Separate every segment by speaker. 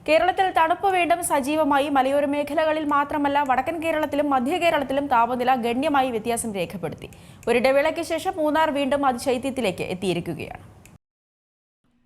Speaker 1: കേരളത്തിൽ തണുപ്പ് വീണ്ടും സജീവമായി. മലയോര മേഖലകളിൽ മാത്രമല്ല, വടക്കൻ കേരളത്തിലും മധ്യ കേരളത്തിലും താപനില ഗണ്യമായി വ്യത്യാസം രേഖപ്പെടുത്തി. ഒരിടവേളയ്ക്ക് ശേഷം മൂന്നാർ വീണ്ടും അതിശൈത്യത്തിലേക്ക് എത്തിയിരിക്കുകയാണ്.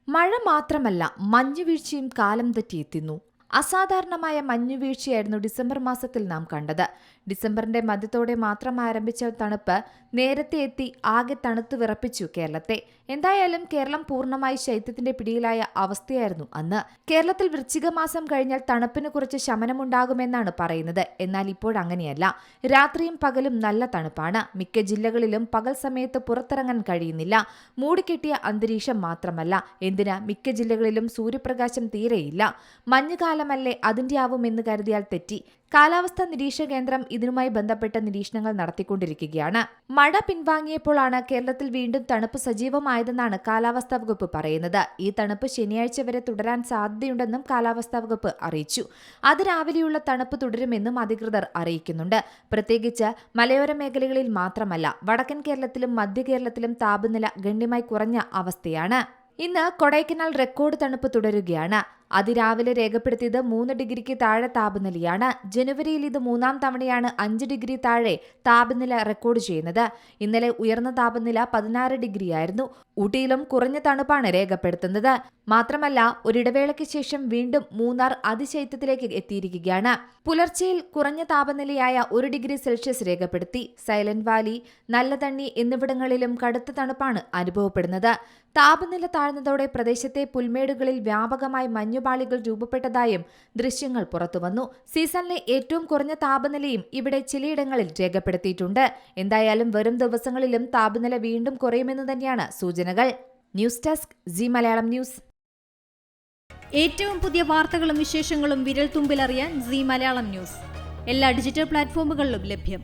Speaker 2: മഴ മാത്രമല്ല, മഞ്ഞുവീഴ്ചയും കാലം തെറ്റിയെത്തുന്നു. അസാധാരണമായ മഞ്ഞുവീഴ്ചയായിരുന്നു ഡിസംബർ മാസത്തിൽ നാം കണ്ടത്. ഡിസംബറിന്റെ മധ്യത്തോടെ മാത്രം ആരംഭിച്ച തണുപ്പ് നേരത്തെ എത്തി ആകെ തണുത്തു വിറപ്പിച്ചു കേരളത്തെ. എന്തായാലും കേരളം പൂർണ്ണമായി ശൈത്യത്തിന്റെ പിടിയിലായ അവസ്ഥയായിരുന്നു അന്ന്. കേരളത്തിൽ വൃശ്ചിക മാസം കഴിഞ്ഞാൽ തണുപ്പിന് കുറച്ച് ശമനമുണ്ടാകുമെന്നാണ് പറയുന്നത്. എന്നാൽ ഇപ്പോഴങ്ങനെയല്ല. രാത്രിയും പകലും നല്ല തണുപ്പാണ്. മിക്ക ജില്ലകളിലും പകൽ സമയത്ത് പുറത്തിറങ്ങാൻ കഴിയുന്നില്ല. മൂടിക്കെട്ടിയ അന്തരീക്ഷം മാത്രമല്ല, എന്തിന് മിക്ക ജില്ലകളിലും സൂര്യപ്രകാശം തീരെയില്ല. മഞ്ഞുകാലമല്ലേ, അതിന്റെ ആവുമെന്ന് കരുതിയാൽ തെറ്റി. കാലാവസ്ഥാ നിരീക്ഷണ കേന്ദ്രം ഇതിനുമായി ബന്ധപ്പെട്ട നിരീക്ഷണങ്ങൾ നടത്തിക്കൊണ്ടിരിക്കുകയാണ്. മഴ പിൻവാങ്ങിയപ്പോഴാണ് കേരളത്തിൽ വീണ്ടും തണുപ്പ് സജീവമായതെന്നാണ് കാലാവസ്ഥാ വകുപ്പ് പറയുന്നത്. ഈ തണുപ്പ് ശനിയാഴ്ച വരെ തുടരാൻ സാധ്യതയുണ്ടെന്നും കാലാവസ്ഥാ വകുപ്പ് അറിയിച്ചു. അതിരാവിലെയുള്ള തണുപ്പ് തുടരുമെന്നും അധികൃതർ അറിയിക്കുന്നുണ്ട്. പ്രത്യേകിച്ച് മലയോര മേഖലകളിൽ മാത്രമല്ല, വടക്കൻ കേരളത്തിലും മധ്യ കേരളത്തിലും താപനില ഗണ്യമായി കുറഞ്ഞ അവസ്ഥയാണ്. ഇന്ന് കൊടൈക്കനാൽ റെക്കോർഡ് തണുപ്പ് തുടരുകയാണ്. അതിരാവിലെ രേഖപ്പെടുത്തിയത് 3 ഡിഗ്രിക്ക് താഴെ താപനിലയാണ്. ജനുവരിയിൽ ഇത് 3-ാം തവണയാണ് 5 ഡിഗ്രി താഴെ താപനില റെക്കോർഡ് ചെയ്യുന്നത്. ഇന്നലെ ഉയർന്ന താപനില 16 ഡിഗ്രിയായിരുന്നു. ഊട്ടിയിലും കുറഞ്ഞ തണുപ്പാണ് രേഖപ്പെടുത്തുന്നത്. മാത്രമല്ല, ഒരിടവേളയ്ക്ക് ശേഷം വീണ്ടും മൂന്നാർ അതിശൈത്യത്തിലേക്ക് എത്തിയിരിക്കുകയാണ്. പുലർച്ചെയിൽ കുറഞ്ഞ താപനിലയായ 1 ഡിഗ്രി സെൽഷ്യസ് രേഖപ്പെടുത്തി. സൈലന്റ് വാലി, നല്ലതണ്ണി എന്നിവിടങ്ങളിലും കടുത്ത തണുപ്പാണ് അനുഭവപ്പെടുന്നത്. താപനില താഴ്ന്നതോടെ പ്രദേശത്തെ പുൽമേടുകളിൽ വ്യാപകമായി മഞ്ഞുപാളികൾ രൂപപ്പെട്ടതായും ദൃശ്യങ്ങൾ പുറത്തുവന്നു. സീസണിലെ ഏറ്റവും കുറഞ്ഞ താപനിലയും ഇവിടെ ചിലയിടങ്ങളിൽ രേഖപ്പെടുത്തിയിട്ടുണ്ട്. എന്തായാലും വരും ദിവസങ്ങളിലും താപനില വീണ്ടും കുറയുമെന്ന് തന്നെയാണ് സൂചനകൾ. News desk Zee Malayalam news.
Speaker 3: ഏറ്റവും പുതിയ വാർത്തകളും വിശേഷങ്ങളും വിരൽ തുമ്പിലറിയാൻ സീ മലയാളം ന്യൂസ് എല്ലാ ഡിജിറ്റൽ പ്ലാറ്റ്ഫോമുകളിലും ലഭ്യം.